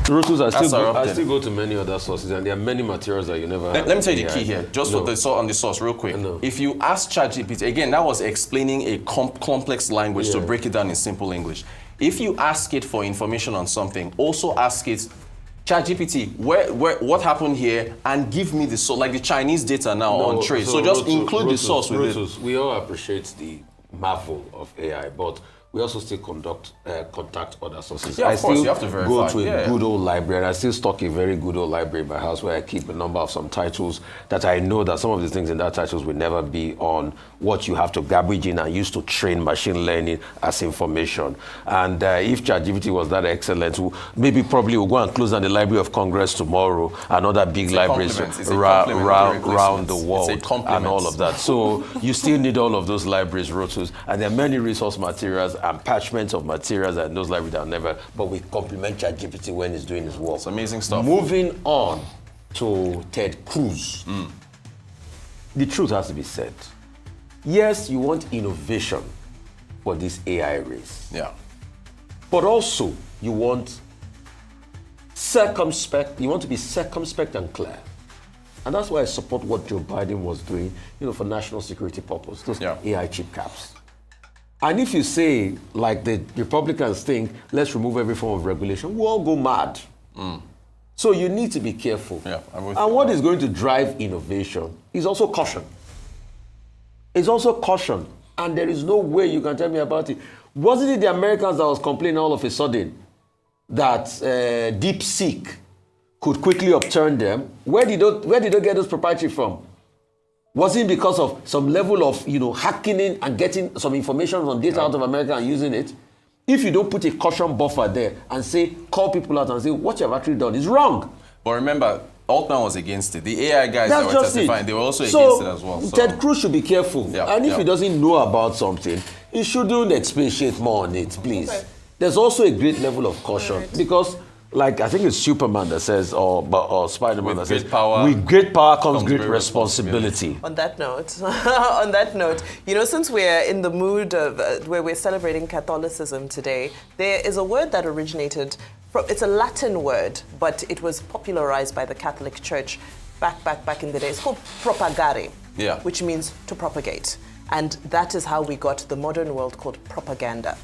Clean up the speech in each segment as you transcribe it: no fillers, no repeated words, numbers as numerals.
Rotus, I still go to many other sources, and there are many materials that you never. Let me tell you the key here, just for on the source, real quick. If you ask ChatGPT, again, that was explaining a complex language to break it down in simple English. If you ask it for information on something, also ask it, ChatGPT, what happened here, and give me the source, like the Chinese data now on trade. So just include the source with it. We all appreciate the marvel of AI, but we also still contact other sources. Yeah, of course, you have to verify. Go to a good old library, and I still stock a very good old library in my house where I keep a number of some titles that I know that some of the things in that titles will never be on what you have to garbage in and use to train machine learning as information. And if ChatGPT was that excellent, probably we'll go and close down the Library of Congress tomorrow and other big libraries around the world and all of that. So you still need all of those libraries, Rotus, and there are many resource materials and parchments of materials and those libraries that are never, but we complement ChatGPT when it's doing its work. It's amazing stuff. Moving on to Ted Cruz. The truth has to be said. Yes, you want innovation for this AI race. Yeah. But also, you want circumspect, you want to be circumspect and clear. And that's why I support what Joe Biden was doing, for national security purpose, those AI chip caps. And if you say, like the Republicans think, let's remove every form of regulation, we'll all go mad. So you need to be careful. Yeah, and what is going to drive innovation is also caution. It's also caution. And there is no way you can tell me about it. Wasn't it the Americans that was complaining all of a sudden that DeepSeek could quickly upturn them? Where did they get those proprietary from? Was it because of some level of, hacking in and getting some information from data out of America and using it? If you don't put a caution buffer there and say, call people out and say, what you have actually done is wrong. But remember, Altman was against it. The AI guys that were testifying, they were also against it as well. So Ted Cruz should be careful. And if he doesn't know about something, he shouldn't expatiate more on it, please. Okay. There's also a great level of caution because, like, I think it's Superman that says, or Spider-Man that says, with great power comes great responsibility. On that note, since we're in the mood of where we're celebrating Catholicism today, there is a word that originated, it's a Latin word, but it was popularized by the Catholic Church back in the day. It's called propagare, which means to propagate. And that is how we got the modern world called propaganda.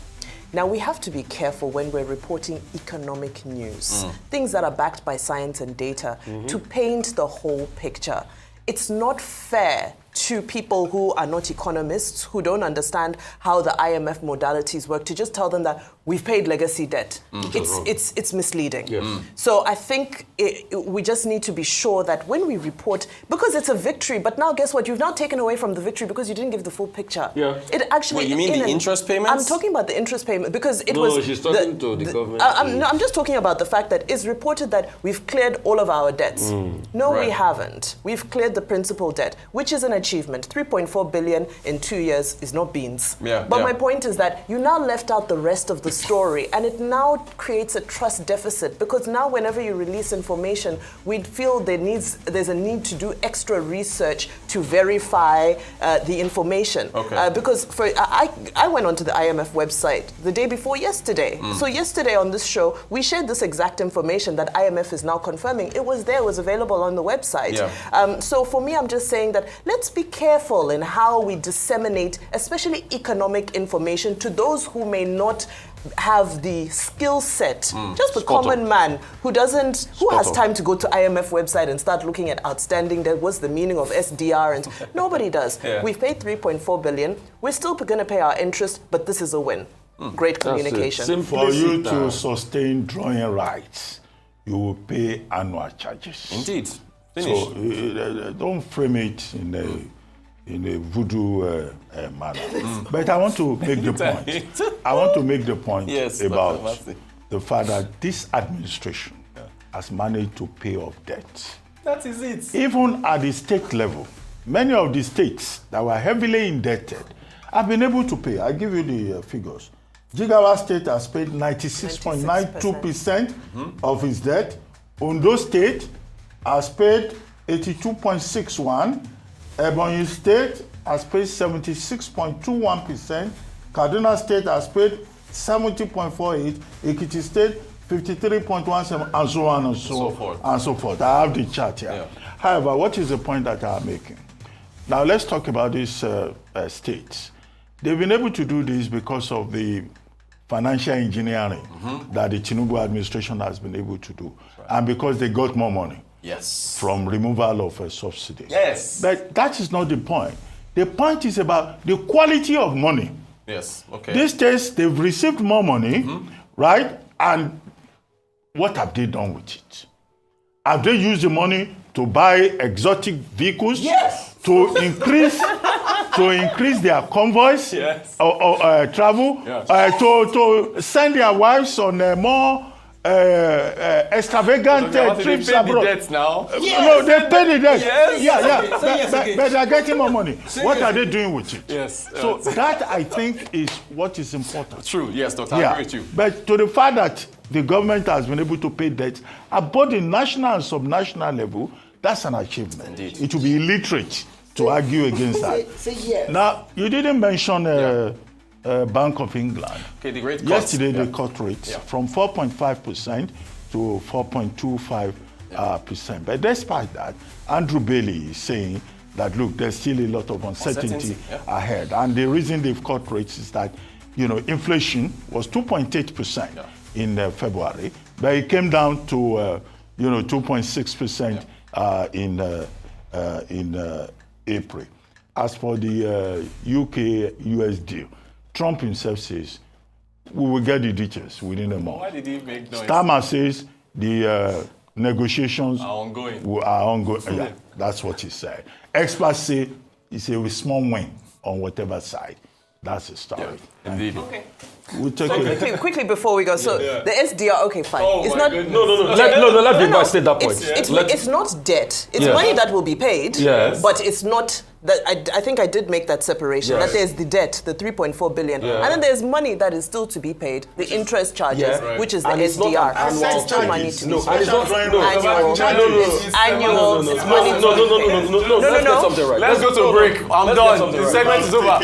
Now, we have to be careful when we're reporting economic news, things that are backed by science and data, to paint the whole picture. It's not fair to people who are not economists, who don't understand how the IMF modalities work, to just tell them that we've paid legacy debt. It's misleading. Yes. So I think we just need to be sure that when we report, because it's a victory, but now guess what? You've now taken away from the victory because you didn't give the full picture. Yeah. It actually. Wait, you mean the interest payments? I'm talking about the interest payment because it was. No, she's talking to the government. I'm just talking about the fact that it's reported that we've cleared all of our debts. No, we haven't. We've cleared the principal debt, which is an achievement. 3.4 billion in 2 years is not beans. But my point is that you now left out the rest of the story, and it now creates a trust deficit because now whenever you release information, we feel there's a need to do extra research to verify the information. Because I went onto the IMF website the day before yesterday. So yesterday on this show, we shared this exact information that IMF is now confirming. It was there, it was available on the website. So for me, I'm just saying that let's be careful in how we disseminate, especially economic information, to those who may not have the skill set. Just the common man who has time to go to IMF website and start looking at outstanding debt. What's the meaning of SDR? And nobody does. We've paid 3.4 billion. We're still going to pay our interest, but this is a win. Great communication. For you to sustain drawing rights, you will pay annual charges. Indeed. So don't frame it in a voodoo manner. But I want to make the point. About the fact that this administration has managed to pay off debt. That is it. Even at the state level, many of the states that were heavily indebted have been able to pay. I give you the figures. Jigawa State has paid 96.92% of its debt. Ondo State has paid 82.61%. Ebonyi State has paid 76.21%. Kaduna State has paid 70.48%. Ekiti State 53.17, and so on and so forth. And so forth. I have the chart here. Yeah. However, what is the point that I'm making? Now let's talk about these states. They've been able to do this because of the financial engineering that the Tinubu administration has been able to do, and because they got more money from removal of subsidies. Yes. But that is not the point. The point is about the quality of money. Yes, okay. These states, they've received more money, right? And what have they done with it? Have they used the money to buy exotic vehicles? Yes. To increase their convoys or travel? Yes. To send their wives on more extravagant trips abroad. They pay the debts now. Yes. No, they pay the debt. Yes. But they're getting more money. What are they doing with it? Yes. So that, I think, is what is important. True. Yes, Doctor. I agree with you. But to the fact that the government has been able to pay debts at both the national and subnational level, that's an achievement. Indeed. It will be illiterate to argue against that. Say yes. Now, you didn't mention Bank of England. Okay, the great Yesterday, they cut rates from 4.5% to 4.25%. But despite that, Andrew Bailey is saying that, look, there's still a lot of uncertainty ahead. And the reason they've cut rates is that, inflation was 2.8% in February, but it came down to, 2.6% in April. As for the UK-US deal, Trump himself says, we will get the details within a month. Why did he make noise? Starmer says the negotiations are ongoing. Yeah, that's what he said. Experts say it's a small win on whatever side. That's the story. Yeah, indeed. Okay. We'll take quickly before we go. So the SDR, okay, fine. It's not. No. Let me state that point. It's not debt. It's money that will be paid. Yes. But it's not that. I think I did make that separation. That there's the debt, the 3.4 billion, and then there's money that is still to be paid, the interest charges, which is the SDR. It's still money to be paid. Annual. No. Let's go to break. I'm done. The segment is over.